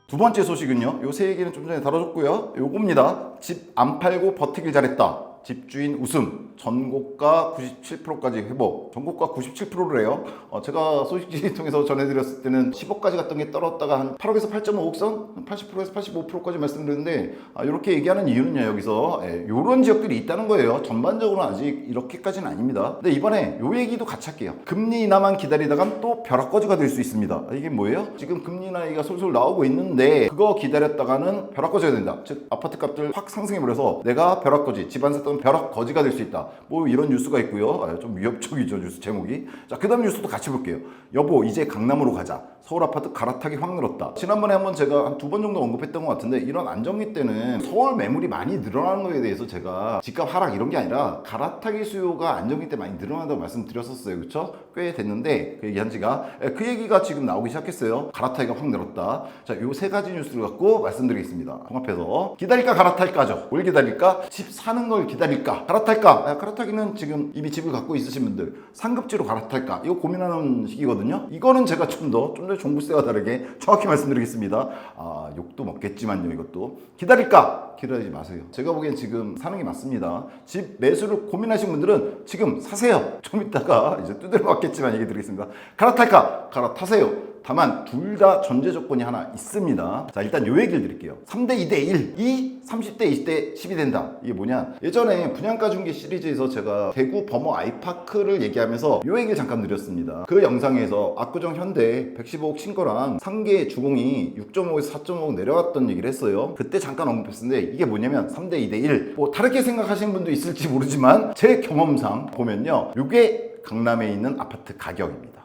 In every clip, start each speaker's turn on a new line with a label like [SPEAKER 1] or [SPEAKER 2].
[SPEAKER 1] 두 번째 소식은요. 요 세 얘기는 좀 전에 다뤄줬고요. 요겁니다. 집 안 팔고 버티길 잘했다. 집주인 웃음, 전고가 97%까지 회복. 전고가 97%래요. 제가 소식지 통해서 전해드렸을 때는 10억까지 갔던 게 떨어졌다가 한 8억에서 8.5억 선, 80%에서 85%까지 말씀드렸는데 이렇게 얘기하는 이유는요. 여기서 이런 지역들이 있다는 거예요. 전반적으로는 아직 이렇게까지는 아닙니다. 근데 이번에 요 얘기도 같이 할게요. 금리 인하만 기다리다간 또 벼락거지가 될 수 있습니다. 이게 뭐예요? 지금 금리 인하가 솔솔 나오고 있는데 그거 기다렸다가는 벼락거지가 된다. 즉 아파트 값들 확 상승해버려서 내가 벼락거지, 집안 샀던 벼락거지가 될 수 있다. 뭐 이런 뉴스가 있고요. 좀 위협적이죠, 뉴스 제목이. 자, 그 다음 뉴스도 같이 볼게요. 여보, 이제 강남으로 가자. 서울 아파트 갈아타기 확 늘었다. 지난번에 한번 제가 한 2번 정도 언급했던 것 같은데 이런 안정기 때는 서울 매물이 많이 늘어나는 거에 대해서 제가 집값 하락 이런 게 아니라 갈아타기 수요가 안정기 때 많이 늘어난다고 말씀드렸었어요. 그쵸? 꽤 됐는데 그 얘기한 지가 그 얘기가 지금 나오기 시작했어요. 갈아타기가 확 늘었다. 자, 요 세 가지 뉴스를 갖고 말씀드리겠습니다. 종합해서 기다릴까 갈아탈까죠. 뭘 기다릴까? 집 사는 걸 기다릴까? 갈아탈까? 갈아타기는 지금 이미 집을 갖고 있으신 분들 상급지로 갈아탈까? 이거 고민하는 시기거든요. 이거는 제가 좀 더 종부세와 다르게 정확히 말씀드리겠습니다. 욕도 먹겠지만요. 이것도 기다릴까? 기다리지 마세요. 제가 보기엔 지금 사는 게 맞습니다. 집 매수를 고민하신 분들은 지금 사세요. 좀 이따가 이제 두드려 맞겠지만 얘기 드리겠습니다. 갈아탈까? 갈아타세요. 다만 둘 다 전제 조건이 하나 있습니다. 자, 일단 요 얘기를 드릴게요. 3대 2대 1, 30대 20대 10이 된다. 이게 뭐냐? 예전에 분양가 중개 시리즈에서 제가 대구 범어 아이파크를 얘기하면서 요 얘기를 잠깐 드렸습니다. 그 영상에서 압구정 현대 115억 친 거랑 상계 주공이 6.5에서 4.5억 내려왔던 얘기를 했어요. 그때 잠깐 언급했었는데 이게 뭐냐면 3대 2대 1. 뭐 다르게 생각하시는 분도 있을지 모르지만 제 경험상 보면요. 요게 강남에 있는 아파트 가격입니다.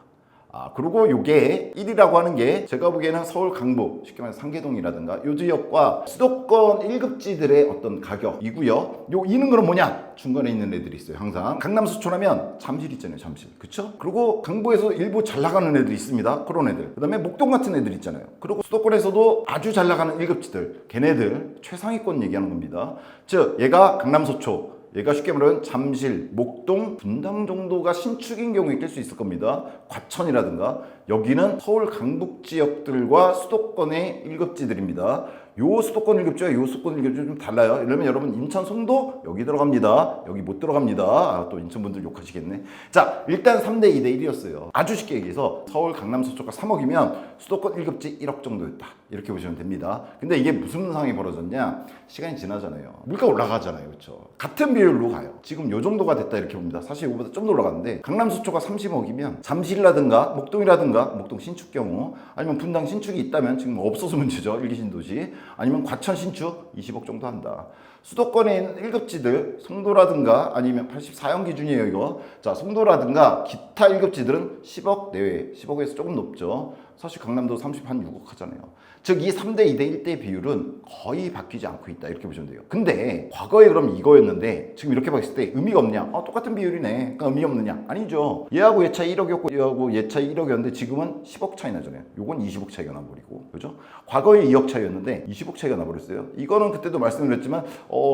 [SPEAKER 1] 그리고 요게 1이라고 하는 게 제가 보기에는 서울 강북, 쉽게 말해서 상계동이라든가 요 지역과 수도권 1급지들의 어떤 가격이고요. 요 2는 그럼 뭐냐? 중간에 있는 애들이 있어요. 항상 강남 수촌하면 잠실 있잖아요. 잠실. 그쵸? 그리고 강북에서 일부 잘 나가는 애들이 있습니다. 그런 애들. 그 다음에 목동 같은 애들 있잖아요. 그리고 수도권에서도 아주 잘 나가는 1급지들, 걔네들 최상위권 얘기하는 겁니다. 즉 얘가 강남 서초, 얘가 쉽게 말하면 잠실, 목동, 분당 정도가 신축인 경우에 낄 수 있을 겁니다. 과천이라든가 여기는 서울 강북 지역들과 수도권의 1급지들입니다. 요 수도권 1급지와 요 수도권 1급지 좀 달라요. 이러면 여러분 인천 송도 여기 들어갑니다. 여기 못 들어갑니다. 또 인천 분들 욕하시겠네. 자, 일단 3대 2대 1이었어요. 아주 쉽게 얘기해서 서울 강남 서초가 3억이면 수도권 1급지 1억 정도였다. 이렇게 보시면 됩니다. 근데 이게 무슨 상황이 벌어졌냐? 시간이 지나잖아요. 물가 올라가잖아요. 그렇죠? 같은 비율로 가요. 지금 요 정도가 됐다 이렇게 봅니다. 사실 이거보다 좀 더 올라갔는데 강남 서초가 30억이면 잠실이라든가 목동이라든가 목동 신축 경우 아니면 분당 신축이 있다면 지금 없어서 문제죠. 1기 신도시 아니면 과천 신축 20억 정도 한다. 수도권에 있는 1급지들 송도라든가 아니면 84형 기준이에요 이거. 자, 송도라든가 기타 1급지들은 10억 내외, 10억에서 조금 높죠. 사실 강남도 6억 하잖아요. 즉 이 3대 2대 1대 비율은 거의 바뀌지 않고 있다 이렇게 보시면 돼요. 근데 과거에 그럼 이거였는데 지금 이렇게 봤을 때 의미가 없냐? 똑같은 비율이네. 그러니까 의미 없느냐? 아니죠. 얘하고 얘 차이 1억이었고 얘하고 얘 차이 1억이었는데 지금은 10억 차이 나잖아요. 요건 20억 차이가 나버리고 그죠? 과거에 2억 차이였는데 20억 차이가 나버렸어요. 이거는 그때도 말씀드렸지만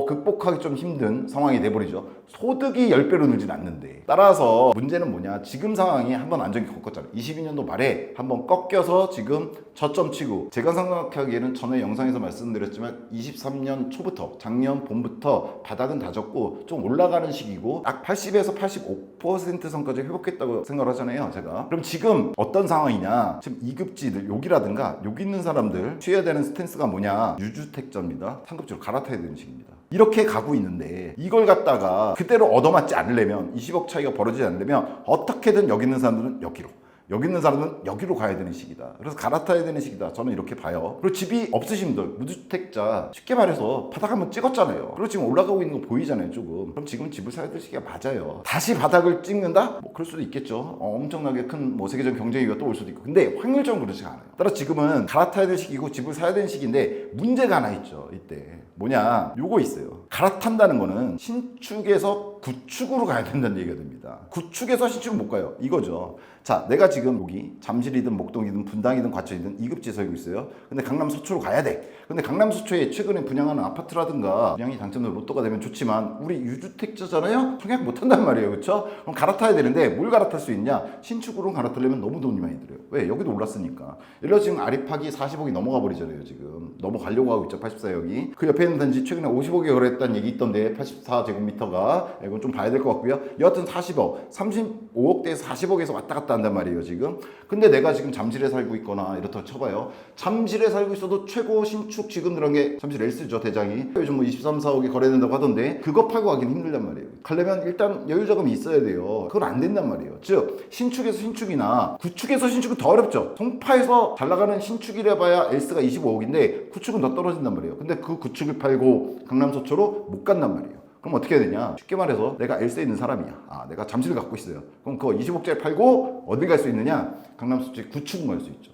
[SPEAKER 1] 극복하기 좀 힘든 상황이 돼버리죠. 소득이 10배로 늘진 않는데 따라서 문제는 뭐냐? 지금 상황이 한번 안정기 꺾었잖아요. 22년도 말에 한번 꺾여서 지금 저점 치고 제가 생각하기에는 전에 영상에서 말씀드렸지만 23년 초부터 작년 봄부터 바닥은 다졌고 좀 올라가는 시기고 딱 80에서 85% 선까지 회복했다고 생각을 하잖아요. 제가 그럼 지금 어떤 상황이냐? 지금 2급지들 여기라든가 여기 있는 사람들 취해야 되는 스탠스가 뭐냐? 유주택자입니다. 상급지로 갈아타야 되는 시기입니다. 이렇게 가고 있는데 이걸 갖다가 그대로 얻어맞지 않으려면 20억 차이가 벌어지지 않으려면 어떻게든 여기 있는 사람들은 여기로 여기 있는 사람은 여기로 가야 되는 시기다. 그래서 갈아타야 되는 시기다. 저는 이렇게 봐요. 그리고 집이 없으신 분들, 무주택자 쉽게 말해서 바닥 한번 찍었잖아요. 그리고 지금 올라가고 있는 거 보이잖아요. 조금. 그럼 지금 집을 사야 될 시기가 맞아요. 다시 바닥을 찍는다? 뭐 그럴 수도 있겠죠. 엄청나게 큰 뭐 세계적 경제 위기가 또 올 수도 있고. 근데 확률적으로 그렇지 않아요. 따라서 지금은 갈아타야 될 시기고 집을 사야 되는 시기인데 문제가 하나 있죠. 이때. 뭐냐? 요거 있어요. 갈아탄다는 거는 신축에서 구축으로 가야 된다는 얘기가 됩니다. 구축에서 신축은 못 가요. 이거죠. 자, 내가 지금 여기 잠실이든 목동이든 분당이든 과천이든 2급지에 살고 있어요. 근데 강남 서초로 가야 돼. 근데 강남 수초에 최근에 분양하는 아파트라든가 분양이 당첨된 로또가 되면 좋지만 우리 유주택자잖아요. 청약 못한단 말이에요. 그렇죠? 그럼 갈아타야 되는데 뭘 갈아탈 수 있냐? 신축으로 갈아타려면 너무 돈이 많이 들어요. 왜? 여기도 올랐으니까. 예를 들어 지금 아리팍이 40억이 넘어가 버리잖아요. 지금 넘어가려고 하고 있죠. 84억이. 그 옆에 있는 단지 최근에 50억에 거래했다는 얘기 있던데 84제곱미터가 이건 좀 봐야 될 것 같고요. 여하튼 40억, 35억대에서 40억에서 왔다 갔다 한단 말이에요. 지금. 근데 내가 지금 잠실에 살고 있거나 이렇다고 쳐봐요. 잠실에 살고 있어도 최고 신축 지금 들어간 게 잠실 엘스죠. 대장이. 요즘 뭐 23, 4억이 거래된다고 하던데 그거 팔고 가긴 힘들단 말이에요. 가려면 일단 여유자금이 있어야 돼요. 그건 안 된단 말이에요. 즉 신축에서 신축이나 구축에서 신축은 더 어렵죠. 송파에서 잘 나가는 신축이라 봐야 엘스가 25억인데 구축은 더 떨어진단 말이에요. 근데 그 구축을 팔고 강남 서초로 못 간단 말이에요. 그럼 어떻게 해야 되냐? 쉽게 말해서 내가 엘스에 있는 사람이야. 내가 잠실을 갖고 있어요. 그럼 그거 20억짜리 팔고 어디 갈 수 있느냐? 강남 서초에 구축은 갈 수 있죠.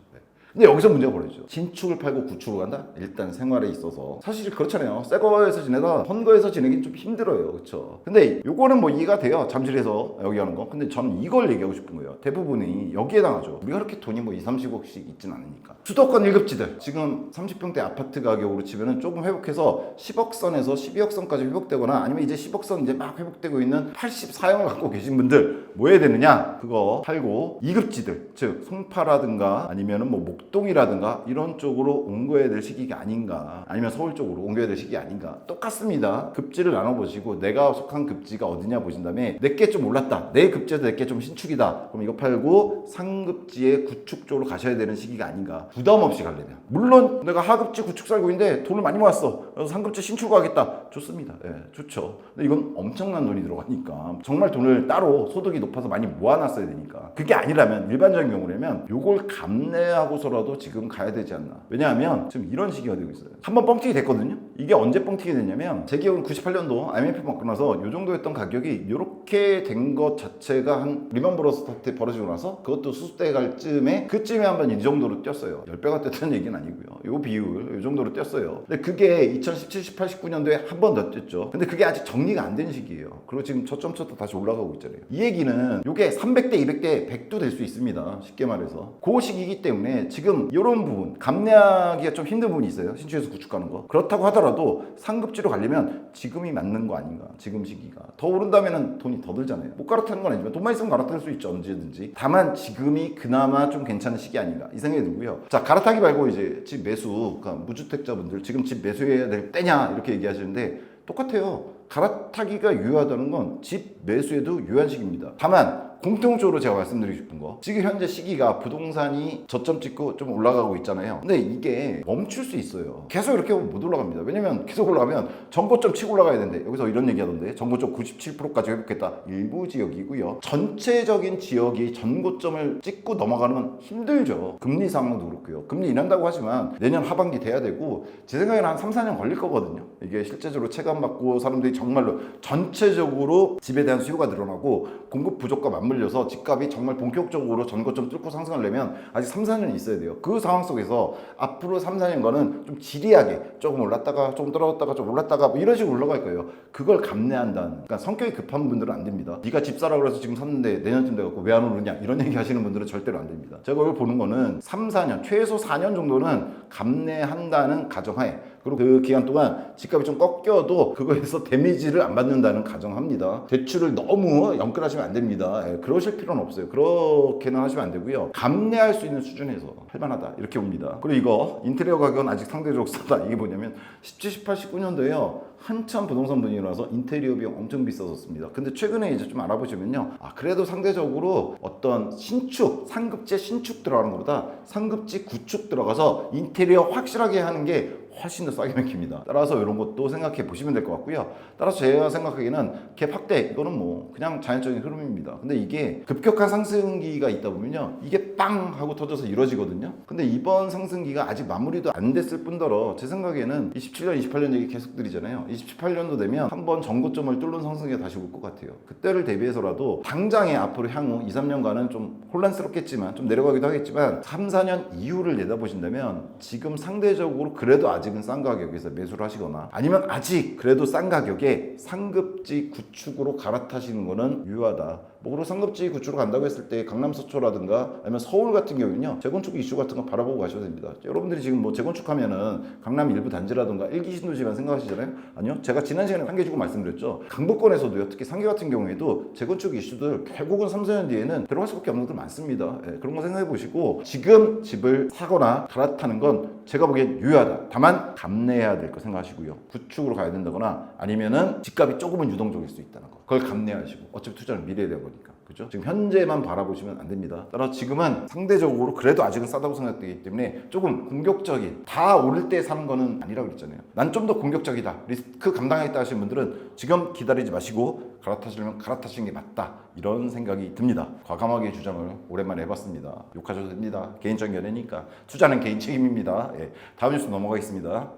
[SPEAKER 1] 근데 여기서 문제가 벌어지죠. 신축을 팔고 구축으로 간다? 일단 생활에 있어서 사실 그렇잖아요. 새 거에서 지내다 헌거에서 지내긴 좀 힘들어요. 그렇죠? 근데 요거는 뭐 이해가 돼요. 잠실에서 여기 하는 거. 근데 저는 이걸 얘기하고 싶은 거예요. 대부분이 여기에 당하죠. 우리가 그렇게 돈이 뭐 2, 30억씩 있진 않으니까. 수도권 1급지들 지금 30평대 아파트 가격으로 치면은 조금 회복해서 10억 선에서 12억 선까지 회복되거나 아니면 이제 10억 선 이제 막 회복되고 있는 84형을 갖고 계신 분들 뭐 해야 되느냐? 그거 팔고 2급지들 즉 송파라든가 아니면은 뭐 목동이라든가 이런 쪽으로 옮겨야 될 시기가 아닌가 아니면 서울 쪽으로 옮겨야 될 시기 아닌가 똑같습니다. 급지를 나눠보시고 내가 속한 급지가 어디냐 보신 다음에 내게 좀 올랐다 내 급지에도 내게 좀 신축이다 그럼 이거 팔고 상급지의 구축 쪽으로 가셔야 되는 시기가 아닌가 부담 없이 가려면 물론 내가 하급지 구축 살고 있는데 돈을 많이 모았어 그래서 상급지 신축 하겠다 좋습니다. 좋죠. 근데 이건 엄청난 돈이 들어가니까 정말 돈을 따로 소득이 높아서 많이 모아놨어야 되니까 그게 아니라면 일반적인 경우라면 요걸 감내하고서라도 지금 가야 되지 않나. 왜냐하면 지금 이런 시기가 되고 있어요. 한번 뻥튀기 됐거든요. 이게 언제 뻥튀기 됐냐면 제 기억은 98년도 IMF 먹고 나서 요 정도였던 가격이 이렇게 된 것 자체가 한 리먼 브러스 사태 벌어지고 나서 그것도 수습돼 갈 쯤에 그쯤에 한번 이 정도로 뛰었어요. 10배가 뛰었다는 얘기는 아니고요. 요 비율 이 정도로 뛰었어요. 근데 그게 2017, 18, 19년도에 한 번 더 뛰었죠. 근데 그게 아직 정리가 안 된 시기예요. 그리고 지금 저점 쳤다 다시 올라가고 있잖아요. 이 얘기는 요게 300대, 200대, 100도 될 수 있습니다. 쉽게 말해서. 그 시기이기 때문에 지금 이런 부분 감내하기가 좀 힘든 부분이 있어요. 신축에서 구축 가는 거. 그렇다고 하더라도 상급지로 가려면 지금이 맞는 거 아닌가. 지금 시기가. 더 오른다면 돈이 더 들잖아요. 못 갈아타는 건 아니지만 돈만 있으면 갈아탈 수 있죠. 언제든지. 다만 지금이 그나마 좀 괜찮은 시기 아닌가. 이 생각이 들고요. 자, 갈아타기 말고 이제 집 매수, 그러니까 무주택자분들 지금 집 매수해야 될 때냐 이렇게 얘기하시는데 똑같아요. 갈아타기가 유효하다는 건 집 매수에도 유효한 시기입니다. 다만 공통적으로 제가 말씀드리고 싶은 거 지금 현재 시기가 부동산이 저점 찍고 좀 올라가고 있잖아요. 근데 이게 멈출 수 있어요. 계속 이렇게 하면 못 올라갑니다. 왜냐면 계속 올라가면 전고점 치고 올라가야 되는데 여기서 이런 얘기 하던데 전고점 97%까지 회복했다. 일부 지역이고요. 전체적인 지역이 전고점을 찍고 넘어가는 건 힘들죠. 금리 상황도 그렇고요. 금리 인한다고 하지만 내년 하반기 돼야 되고 제 생각에는 한 3, 4년 걸릴 거거든요. 이게 실제적으로 체감받고 사람들이 정말로 전체적으로 집에 대한 수요가 늘어나고 공급 부족과 맞물려서 집값이 정말 본격적으로 전고점 뚫고 상승하려면 아직 3, 4년 있어야 돼요. 그 상황 속에서 앞으로 3, 4년간은 좀 지리하게 조금 올랐다가 조금 떨어졌다가 좀 올랐다가 뭐 이런 식으로 올라갈 거예요. 그걸 감내한다는 그러니까 성격이 급한 분들은 안 됩니다. 네가 집 사라고 그래서 지금 샀는데 내년쯤 돼갖고 왜 안 오르냐 이런 얘기 하시는 분들은 절대로 안 됩니다. 제가 이걸 보는 거는 3, 4년 최소 4년 정도는 감내한다는 가정하에 그리고 그 기간 동안 집값이 좀 꺾여도 그거에서 데미지를 안 받는다는 가정합니다. 대출을 너무 연끌하시면 안 됩니다. 그러실 필요는 없어요. 그렇게는 하시면 안 되고요. 감내할 수 있는 수준에서 할만하다 이렇게 봅니다. 그리고 이거 인테리어 가격은 아직 상대적으로 싸다. 이게 뭐냐면 17, 18, 19년도에요. 한참 부동산 분위기 나서 인테리어 비용 엄청 비쌌었습니다. 근데 최근에 이제 좀 알아보시면요. 그래도 상대적으로 어떤 신축, 상급지 신축 들어가는 것보다 상급지 구축 들어가서 인테리어 확실하게 하는 게 훨씬 더 싸게 맥힙니다. 따라서 이런 것도 생각해 보시면 될 것 같고요. 따라서 제가 생각하기에는 갭 확대 이거는 뭐 그냥 자연적인 흐름입니다. 근데 이게 급격한 상승기가 있다 보면요. 이게 빵 하고 터져서 이루어지거든요. 근데 이번 상승기가 아직 마무리도 안 됐을 뿐더러 제 생각에는 27년, 28년 얘기 계속 드리잖아요. 28년도 되면 한번 전고점을 뚫는 상승기가 다시 올 것 같아요. 그때를 대비해서라도 당장에 앞으로 향후 2, 3년간은 좀 혼란스럽겠지만 좀 내려가기도 하겠지만 3, 4년 이후를 내다보신다면 지금 상대적으로 그래도 아직은 싼 가격에서 매수를 하시거나 아니면 아직 그래도 싼 가격에 상급지 구축으로 갈아타시는 거는 유효하다. 뭐 그리고 상급지 구축으로 간다고 했을 때 강남 서초라든가 아니면 서울 같은 경우는요 재건축 이슈 같은 거 바라보고 가셔야 됩니다. 여러분들이 지금 뭐 재건축하면은 강남 일부 단지라든가 일기 신도시만 생각하시잖아요. 아니요, 제가 지난 시간에 상계 주고 말씀드렸죠. 강북권에서도요, 특히 상계 같은 경우에도 재건축 이슈들 결국은 3, 4년 뒤에는 들어갈 수밖에 없는 것들 많습니다. 예, 그런 거 생각해 보시고 지금 집을 사거나 갈아타는 건 제가 보기엔 유효하다. 다만 감내해야 될 거 생각하시고요. 구축으로 가야 된다거나 아니면은 집값이 조금은 유동적일 수 있다는 거. 그걸 감내하시고 어차피 투자는 미래에 대한 거니까. 그죠? 지금 현재만 바라보시면 안 됩니다. 따라서 지금은 상대적으로 그래도 아직은 싸다고 생각되기 때문에 조금 공격적인, 다 오를 때 사는 거는 아니라고 그랬잖아요. 난 좀 더 공격적이다, 리스크 감당하겠다 하시는 분들은 지금 기다리지 마시고 갈아타시려면 갈아타시는 게 맞다, 이런 생각이 듭니다. 과감하게 주장을 오랜만에 해봤습니다. 욕하셔도 됩니다. 개인적인 연애니까. 투자는 개인 책임입니다. 예, 다음 뉴스 넘어가겠습니다.